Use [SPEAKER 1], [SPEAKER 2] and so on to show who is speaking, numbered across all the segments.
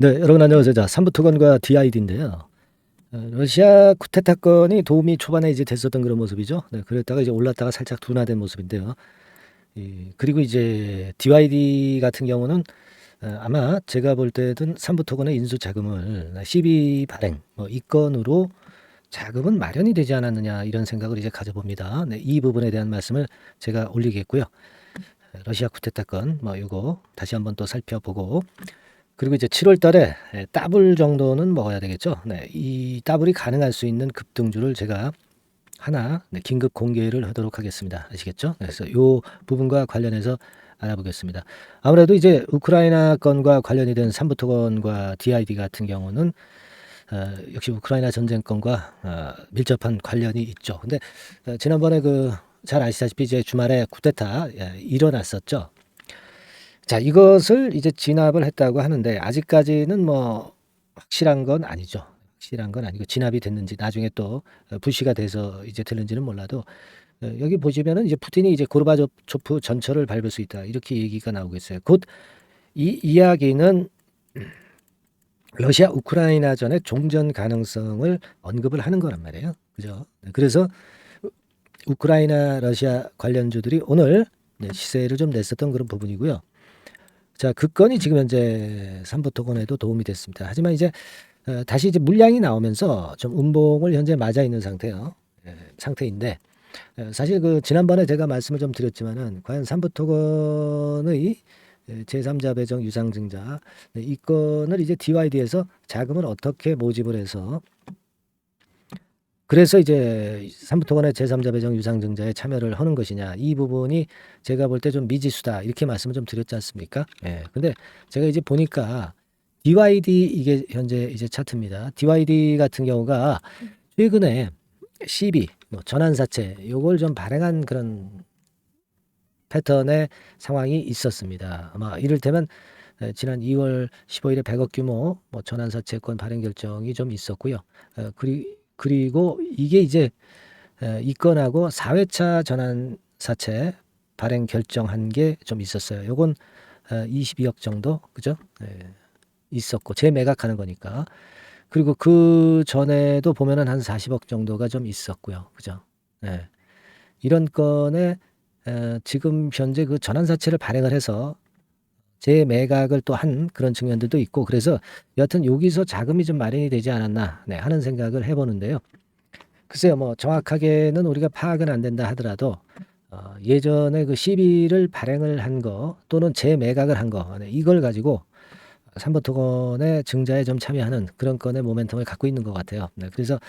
[SPEAKER 1] 네, 여러분 안녕하세요. 자, 삼부토건과 DID인데요. 러시아 쿠데타 건이 도움이 초반에 이제 됐었던 그런 모습이죠. 네, 그랬다가 이제 올랐다가 살짝 둔화된 모습인데요. 그리고 이제 DYD 같은 경우는 아마 제가 볼 때든 삼부토건의 인수 자금을 CB 발행 이 건으로 자금은 마련이 되지 않았느냐 이런 생각을 이제 가져봅니다. 네, 이 부분에 대한 말씀을 제가 올리겠고요. 러시아 쿠데타 건 이거 다시 한번 또 살펴보고 그리고 이제 7월 달에 더블 정도는 먹어야 되겠죠. 네, 이 더블이 가능할 수 있는 급등주를 제가 하나 긴급 공개를 하도록 하겠습니다. 아시겠죠? 그래서 이 부분과 관련해서 알아보겠습니다. 아무래도 이제 우크라이나 건과 관련이 된 삼부토건과 DID 같은 경우는 역시 우크라이나 전쟁 건과 밀접한 관련이 있죠. 근데 지난번에 그 잘 아시다시피 이제 주말에 쿠데타 일어났었죠. 자, 이것을 이제 진압을 했다고 하는데 아직까지는 뭐 확실한 건 아니죠. 확실한 건 아니고 진압이 됐는지 나중에 또 불씨가 돼서 이제 될는지는 몰라도 여기 보시면은 이제 푸틴이 이제 고르바초프 전철을 밟을 수 있다 이렇게 얘기가 나오고 있어요. 곧 이 이야기는 러시아 우크라이나 전의 종전 가능성을 언급을 하는 거란 말이에요. 그죠? 그래서 우크라이나 러시아 관련주들이 오늘 시세를 좀 냈었던 그런 부분이고요. 자, 그 건이 지금 현재 삼부토건에도 도움이 됐습니다. 하지만 이제 다시 이제 물량이 나오면서 좀 음봉을 현재 맞아 있는 상태요. 상태인데 사실 그 지난번에 제가 말씀을 좀 드렸지만은 과연 삼부토건의 제3자 배정 유상증자 이 건을 이제 DYD에서 자금을 어떻게 모집을 해서 그래서 이제 삼부토건의 제3자 배정 유상증자에 참여를 하는 것이냐 이 부분이 제가 볼 때 좀 미지수다 이렇게 말씀을 좀 드렸지 않습니까? 예. 근데 제가 이제 보니까 DYD 이게 현재 이제 차트입니다. DYD 같은 경우가 최근에 CB 전환사채 요걸 좀 발행한 그런 패턴의 상황이 있었습니다. 아마 이를테면 지난 2월 15일에 100억 규모 전환사채권 발행 결정이 좀 있었고요. 그리고 이게 이제 이 건하고 4회차 전환사채 발행 결정한 게 좀 있었어요. 요건 22억 정도 그죠? 있었고 재매각하는 거니까. 그리고 그 전에도 보면은 한 40억 정도가 좀 있었고요. 그죠? 네. 이런 건에 지금 현재 그 전환사채를 발행을 해서 재매각을 또 한 그런 측면들도 있고 그래서 여하튼 여기서 자금이 좀 마련이 되지 않았나 하는 생각을 해보는데요. 글쎄요, 뭐 정확하게는 우리가 파악은 안 된다 하더라도 예전에 그 시비를 발행을 한 거 또는 재매각을 한 거 이걸 가지고 삼부토건의 증자에 좀 참여하는 그런 건의 모멘텀을 갖고 있는 것 같아요. 그래서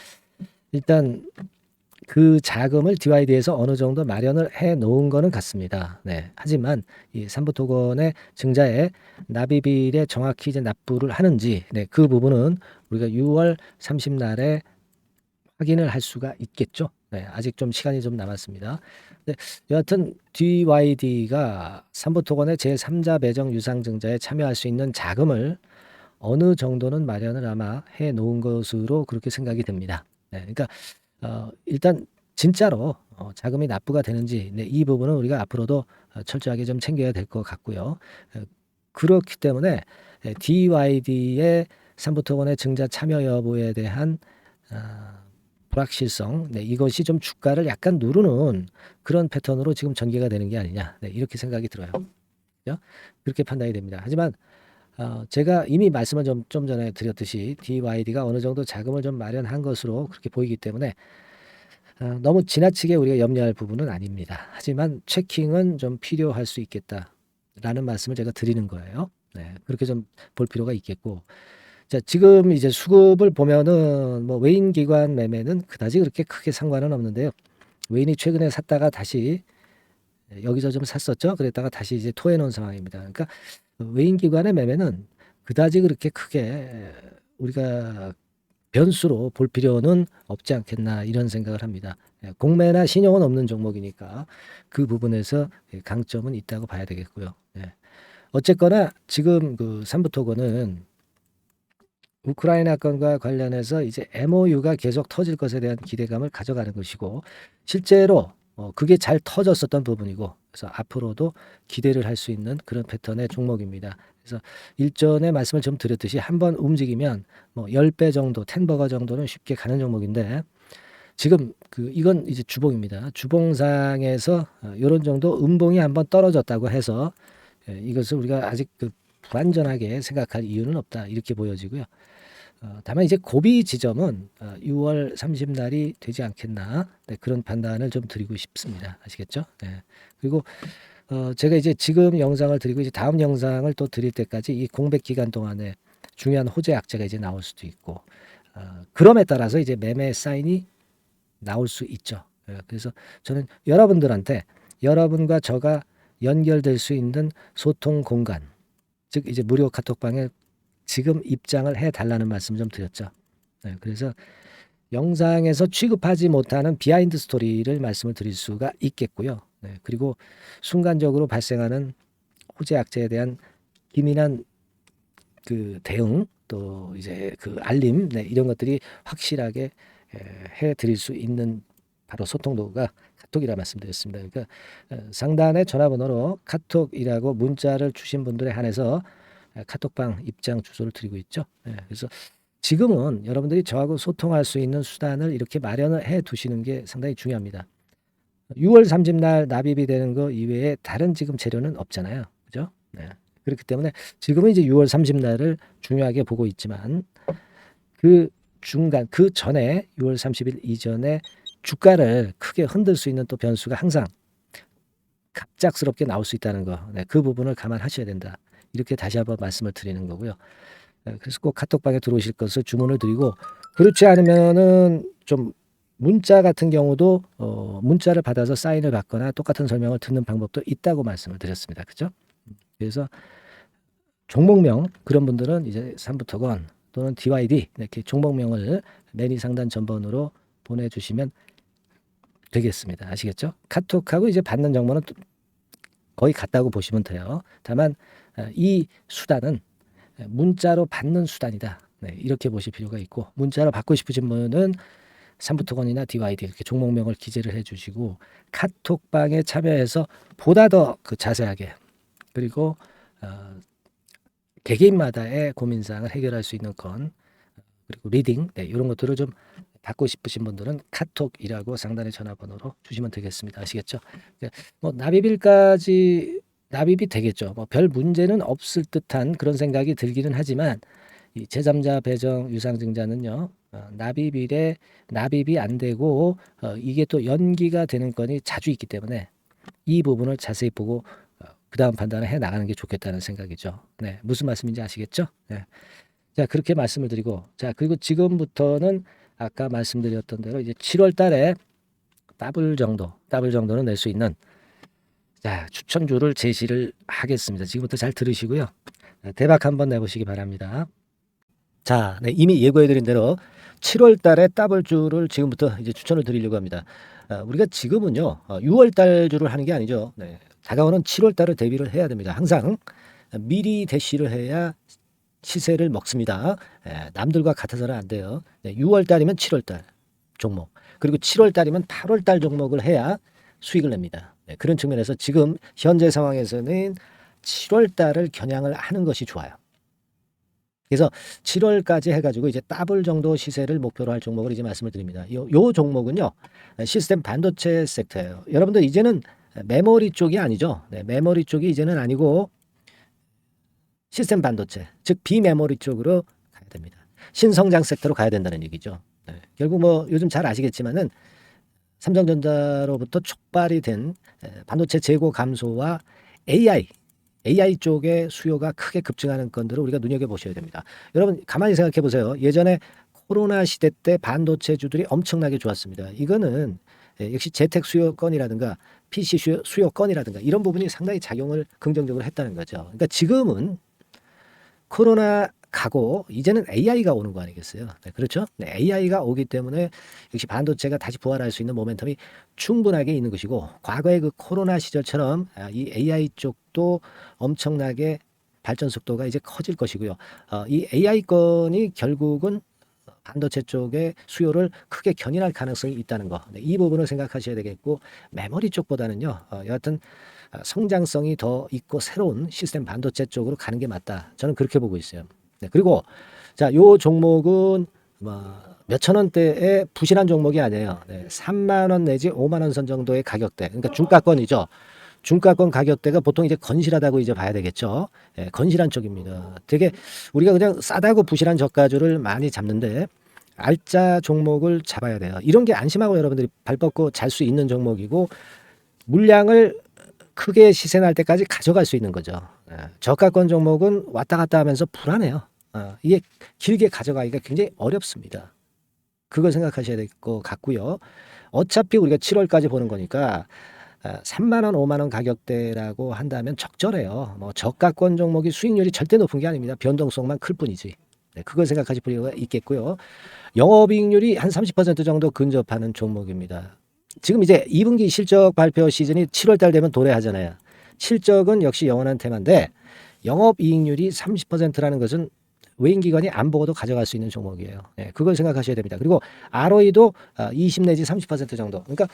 [SPEAKER 1] 일단 그 자금을 DYD에서 어느 정도 마련을 해 놓은 거는 같습니다. 하지만 이 삼부토건의 증자에 납입일에 정확히 이제 납부를 하는지 그 부분은 우리가 6월 30날에 확인을 할 수가 있겠죠. 아직 좀 시간이 좀 남았습니다. 여하튼 DYD가 삼부토건의 제3자 배정 유상증자에 참여할 수 있는 자금을 어느 정도는 마련을 아마 해 놓은 것으로 그렇게 생각이 됩니다. 그러니까 일단 진짜로 자금이 납부가 되는지 이 부분은 우리가 앞으로도 철저하게 좀 챙겨야 될 것 같고요. 그렇기 때문에 DYD의 삼부토건의 증자 참여 여부에 대한 불확실성 이것이 좀 주가를 약간 누르는 그런 패턴으로 지금 전개가 되는 게 아니냐 이렇게 생각이 들어요. 그죠? 그렇게 판단이 됩니다. 하지만 제가 이미 말씀을 좀 전에 드렸듯이 DYD가 어느 정도 자금을 좀 마련한 것으로 그렇게 보이기 때문에 너무 지나치게 우리가 염려할 부분은 아닙니다. 하지만 체킹은 좀 필요할 수 있겠다라는 말씀을 제가 드리는 거예요. 그렇게 좀 볼 필요가 있겠고 자, 지금 이제 수급을 보면은 뭐 외인 기관 매매는 그다지 그렇게 크게 상관은 없는데요. 외인이 최근에 샀다가 다시 여기서 좀 샀었죠. 그랬다가 다시 이제 토해 놓은 상황입니다. 그러니까 외인 기관의 매매는 그다지 그렇게 크게 우리가 변수로 볼 필요는 없지 않겠나 이런 생각을 합니다. 공매나 신용은 없는 종목이니까 그 부분에서 강점은 있다고 봐야 되겠고요. 어쨌거나 지금 그 삼부토건은 우크라이나 건과 관련해서 이제 MOU가 계속 터질 것에 대한 기대감을 가져가는 것이고 실제로 그게 잘 터졌었던 부분이고 그래서 앞으로도 기대를 할 수 있는 그런 패턴의 종목입니다. 그래서 일전에 말씀을 좀 드렸듯이 한번 움직이면 뭐 10배 정도, 10버거 정도는 쉽게 가는 종목인데 지금 이건 이제 주봉입니다. 주봉상에서 요런 정도 음봉이 한번 떨어졌다고 해서 이것을 우리가 아직 불완전하게 생각할 이유는 없다. 이렇게 보여지고요. 다만 이제 고비 지점은 6월 30날이 되지 않겠나. 네, 그런 판단을 좀 드리고 싶습니다. 아시겠죠? 네. 그리고 제가 이제 지금 영상을 드리고 이제 다음 영상을 또 드릴 때까지 이 공백 기간 동안에 중요한 호재 악재가 이제 나올 수도 있고 그럼에 따라서 이제 매매 사인이 나올 수 있죠. 그래서 저는 여러분들한테 여러분과 저가 연결될 수 있는 소통 공간, 즉 이제 무료 카톡방에 지금 입장을 해달라는 말씀 좀 드렸죠. 그래서 영상에서 취급하지 못하는 비하인드 스토리를 말씀을 드릴 수가 있겠고요. 그리고 순간적으로 발생하는 호재 악재에 대한 기민한 대응 또 이제 알림 이런 것들이 확실하게 해드릴 수 있는 바로 소통 도구가 카톡이라 말씀드렸습니다. 그러니까 상단의 전화번호로 카톡이라고 문자를 주신 분들에 한해서 카톡방 입장 주소를 드리고 있죠. 그래서 지금은 여러분들이 저하고 소통할 수 있는 수단을 이렇게 마련을 해 두시는 게 상당히 중요합니다. 6월 30날 납입이 되는 거 이외에 다른 지금 재료는 없잖아요. 그죠? 그렇기 때문에 지금은 이제 6월 30날을 중요하게 보고 있지만 그 중간 그 전에 6월 30일 이전에 주가를 크게 흔들 수 있는 또 변수가 항상 갑작스럽게 나올 수 있다는 거. 그 부분을 감안하셔야 된다. 이렇게 다시 한번 말씀을 드리는 거고요. 그래서 꼭 카톡방에 들어오실 것을 주문을 드리고 그렇지 않으면은 좀 문자 같은 경우도 문자를 받아서 사인을 받거나 똑같은 설명을 듣는 방법도 있다고 말씀을 드렸습니다. 그죠? 그래서 종목명 그런 분들은 이제 삼부토건 또는 DYD 이렇게 종목명을 매니 상단 전번으로 보내주시면 되겠습니다. 아시겠죠? 카톡하고 이제 받는 정보는 거의 같다고 보시면 돼요. 다만 이 수단은 문자로 받는 수단이다. 이렇게 보실 필요가 있고 문자로 받고 싶으신 분은 삼부토건이나 DYD 이렇게 종목명을 기재를 해주시고 카톡방에 참여해서 보다 더 자세하게 그리고 개개인마다의 고민사항을 해결할 수 있는 건 그리고 리딩 이런 것들을 좀 받고 싶으신 분들은 카톡이라고 상단의 전화번호로 주시면 되겠습니다. 아시겠죠? 뭐 납입이 되겠죠. 뭐 별 문제는 없을 듯한 그런 생각이 들기는 하지만 이 제3자 배정 유상증자는요. 납입일에 납입이 안 되고 이게 또 연기가 되는 건이 자주 있기 때문에 이 부분을 자세히 보고 그 다음 판단을 해 나가는 게 좋겠다는 생각이죠. 무슨 말씀인지 아시겠죠? 자, 그렇게 말씀을 드리고 자, 그리고 지금부터는 아까 말씀드렸던 대로 이제 7월 달에 더블 정도는 낼 수 있는 자, 추천주를 제시를 하겠습니다. 지금부터 잘 들으시고요. 대박 한번 내보시기 바랍니다. 자, 이미 예고해드린 대로 7월 달에 더블주를 지금부터 이제 추천을 드리려고 합니다. 우리가 지금은요, 6월 달주를 하는 게 아니죠. 다가오는 7월 달을 대비를 해야 됩니다. 항상 미리 대시를 해야 시세를 먹습니다. 남들과 같아서는 안 돼요. 6월 달이면 7월 달 종목, 그리고 7월 달이면 8월 달 종목을 해야 수익을 냅니다. 그런 측면에서 지금 현재 상황에서는 7월 달을 겨냥을 하는 것이 좋아요. 그래서 7월까지 해가지고 이제 더블 정도 시세를 목표로 할 종목을 이제 말씀을 드립니다. 요 종목은요, 시스템 반도체 섹터예요. 여러분들 이제는 메모리 쪽이 아니죠. 메모리 쪽이 이제는 아니고 시스템 반도체, 즉 비메모리 쪽으로 가야 됩니다. 신성장 섹터로 가야 된다는 얘기죠. 결국 뭐 요즘 잘 아시겠지만은 삼성전자로부터 촉발이 된 반도체 재고 감소와 AI 쪽의 수요가 크게 급증하는 건들을 우리가 눈여겨보셔야 됩니다. 여러분 가만히 생각해 보세요. 예전에 코로나 시대 때 반도체주들이 엄청나게 좋았습니다. 이거는 역시 재택 수요건이라든가 PC 수요건이라든가 이런 부분이 상당히 작용을 긍정적으로 했다는 거죠. 그러니까 지금은 코로나 가고 이제는 AI가 오는 거 아니겠어요? 그렇죠? AI가 오기 때문에 역시 반도체가 다시 부활할 수 있는 모멘텀이 충분하게 있는 것이고 과거의 그 코로나 시절처럼 이 AI 쪽도 엄청나게 발전 속도가 이제 커질 것이고요. 이 AI 건이 결국은 반도체 쪽의 수요를 크게 견인할 가능성이 있다는 거. 네, 이 부분을 생각하셔야 되겠고 메모리 쪽보다는요. 여하튼 성장성이 더 있고 새로운 시스템 반도체 쪽으로 가는 게 맞다. 저는 그렇게 보고 있어요. 네, 그리고 자, 요 종목은 몇천 원대의 부실한 종목이 아니에요. 네, 3만 원 내지 5만 원 선 정도의 가격대. 그러니까 중가권이죠. 중가권 가격대가 보통 이제 건실하다고 이제 봐야 되겠죠. 예, 건실한 쪽입니다. 되게 우리가 그냥 싸다고 부실한 저가주를 많이 잡는데 알짜 종목을 잡아야 돼요. 이런 게 안심하고 여러분들이 발 뻗고 잘 수 있는 종목이고 물량을 크게 시세 날 때까지 가져갈 수 있는 거죠. 예, 저가권 종목은 왔다 갔다 하면서 불안해요. 이게 길게 가져가기가 굉장히 어렵습니다. 그걸 생각하셔야 될 것 같고요. 어차피 우리가 7월까지 보는 거니까 3만 원, 5만 원 가격대라고 한다면 적절해요. 뭐 저가권 종목이 수익률이 절대 높은 게 아닙니다. 변동성만 클 뿐이지. 네, 그걸 생각하실 필요가 있겠고요. 영업이익률이 한 30% 정도 근접하는 종목입니다. 지금 이제 2분기 실적 발표 시즌이 7월 달 되면 도래하잖아요. 실적은 역시 영원한 테마인데 영업이익률이 30%라는 것은 외인기관이 안 보고도 가져갈 수 있는 종목이에요. 네, 그걸 생각하셔야 됩니다. 그리고 ROE도 20 내지 30% 정도. 그러니까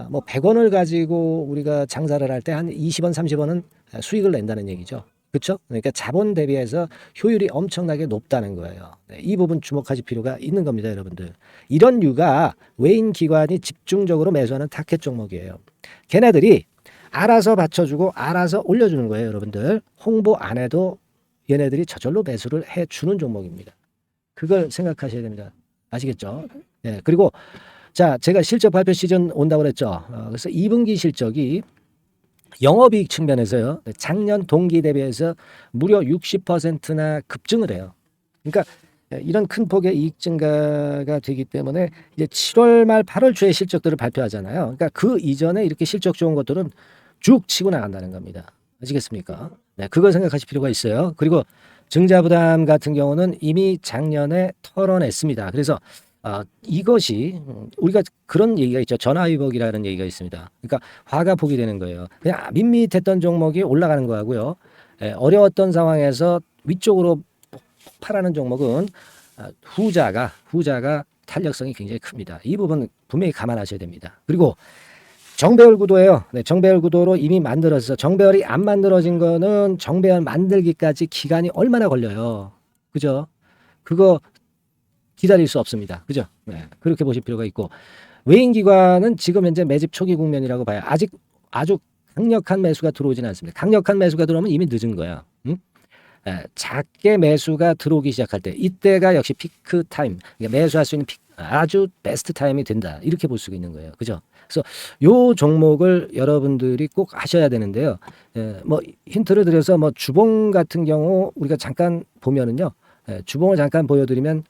[SPEAKER 1] 뭐 100원을 가지고 우리가 장사를 할 때 한 20원, 30원은 수익을 낸다는 얘기죠. 그렇죠? 그러니까 자본 대비해서 효율이 엄청나게 높다는 거예요. 네, 이 부분 주목하실 필요가 있는 겁니다, 여러분들. 이런 류가 외인 기관이 집중적으로 매수하는 타켓 종목이에요. 걔네들이 알아서 받쳐주고 알아서 올려주는 거예요, 여러분들. 홍보 안 해도 얘네들이 저절로 매수를 해주는 종목입니다. 그걸 생각하셔야 됩니다. 아시겠죠? 예, 그리고 자, 제가 실적 발표 시즌 온다고 그랬죠. 그래서 2분기 실적이 영업이익 측면에서요. 작년 동기 대비해서 무려 60%나 급증을 해요. 그러니까 이런 큰 폭의 이익 증가가 되기 때문에 이제 7월 말 8월 초에 실적들을 발표하잖아요. 그러니까 그 이전에 이렇게 실적 좋은 것들은 쭉 치고 나간다는 겁니다. 아시겠습니까? 네, 그걸 생각하실 필요가 있어요. 그리고 증자부담 같은 경우는 이미 작년에 털어냈습니다. 그래서 이것이 우리가 그런 얘기가 있죠. 전화위복이라는 얘기가 있습니다. 그러니까 화가 복이 되는 거예요. 그냥 밋밋했던 종목이 올라가는 거하고요. 어려웠던 상황에서 위쪽으로 폭발하는 종목은 후자가 탄력성이 굉장히 큽니다. 이 부분 분명히 감안하셔야 됩니다. 그리고 정배열 구도예요. 네, 정배열 구도로 이미 만들어서 정배열이 안 만들어진 거는 정배열 만들기까지 기간이 얼마나 걸려요. 그죠? 그거 기다릴 수 없습니다. 그죠? 네, 그렇게 보실 필요가 있고 외인기관은 지금 현재 매집 초기 국면이라고 봐요. 아직 아주 강력한 매수가 들어오지는 않습니다. 강력한 매수가 들어오면 이미 늦은 거야. 응? 작게 매수가 들어오기 시작할 때 이때가 역시 피크 타임, 그러니까 매수할 수 있는 아주 베스트 타임이 된다. 이렇게 볼 수 있는 거예요. 그죠? 그래서 요 종목을 여러분들이 꼭 하셔야 되는데요. 뭐 힌트를 드려서 뭐 주봉 같은 경우 우리가 잠깐 보면은요. 주봉을 잠깐 보여드리면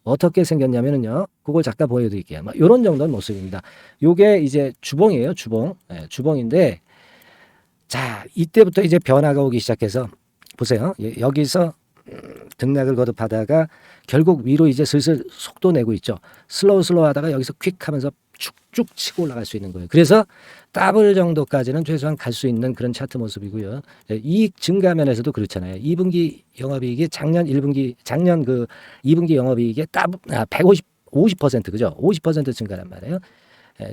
[SPEAKER 1] 어떻게 생겼냐면은요. 그걸 잠깐 보여드릴게요. 뭐 이런 정도는 모습입니다. 요게 이제 주봉이에요. 주봉. 주봉인데 자 이때부터 이제 변화가 오기 시작해서 보세요. 여기서 등락을 거듭하다가 결국 위로 이제 슬슬 속도 내고 있죠. 슬로우 하다가 여기서 퀵 하면서 쭉쭉 치고 올라갈 수 있는 거예요. 그래서 더블 정도까지는 최소한 갈 수 있는 그런 차트 모습이고요. 이익 증가 면에서도 그렇잖아요. 2분기 영업이익이 작년 그 2분기 영업이익의 50% 그죠? 50% 증가란 말이에요.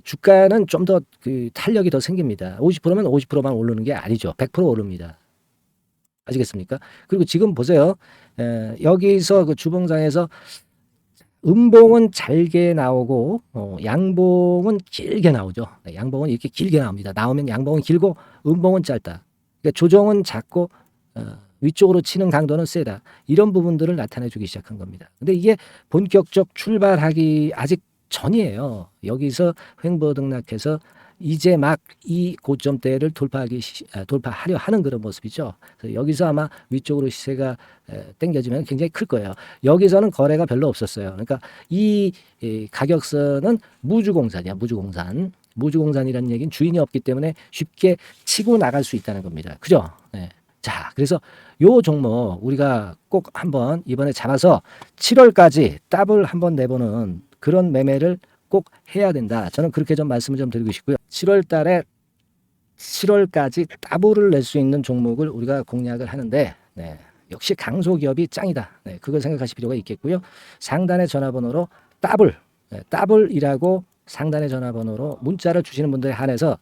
[SPEAKER 1] 주가는 좀 더 그 탄력이 더 생깁니다. 50%면 50%만 오르는 게 아니죠. 100% 오릅니다. 아시겠습니까? 그리고 지금 보세요. 여기서 그 주봉상에서 음봉은 잘게 나오고 양봉은 길게 나오죠. 양봉은 이렇게 길게 나옵니다. 나오면 양봉은 길고 음봉은 짧다. 그러니까 조정은 작고 위쪽으로 치는 강도는 세다. 이런 부분들을 나타내 주기 시작한 겁니다. 근데 이게 본격적 출발하기 아직 전이에요. 여기서 횡보 등락해서 이제 막 이 고점대를 돌파하려 하는 그런 모습이죠. 그래서 여기서 아마 위쪽으로 시세가 당겨지면 굉장히 클 거예요. 여기서는 거래가 별로 없었어요. 그러니까 이 가격선은 무주공산이야. 무주공산이라는 얘기는 주인이 없기 때문에 쉽게 치고 나갈 수 있다는 겁니다. 그죠? 네. 자, 그래서 요 종목 우리가 꼭 한번 이번에 잡아서 7월까지 더블 한번 내보는 그런 매매를 꼭 해야 된다. 저는 그렇게 좀 말씀을 좀 드리고 싶고요. 7월 달에 7월까지 더블을 낼 수 있는 종목을 우리가 공략을 하는데 역시 강소기업이 짱이다. 네, 그걸 생각하실 필요가 있겠고요. 상단의 전화번호로 따블이라고 상단의 전화번호로 문자를 주시는 분들에 한해서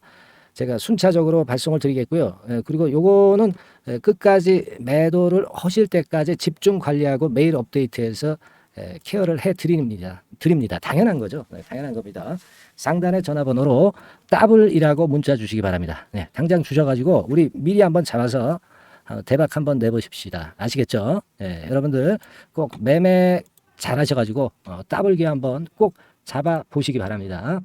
[SPEAKER 1] 제가 순차적으로 발송을 드리겠고요. 그리고 요거는 끝까지 매도를 하실 때까지 집중 관리하고 매일 업데이트해서 케어를 해 드립니다. 당연한 거죠. 네, 당연한 겁니다. 상단의 전화번호로 따블이라고 문자 주시기 바랍니다. 네, 당장 주셔가지고 우리 미리 한번 잡아서 대박 한번 내보십시다. 아시겠죠? 네, 여러분들 꼭 매매 잘하셔가지고 따블기 한번 꼭 잡아 보시기 바랍니다.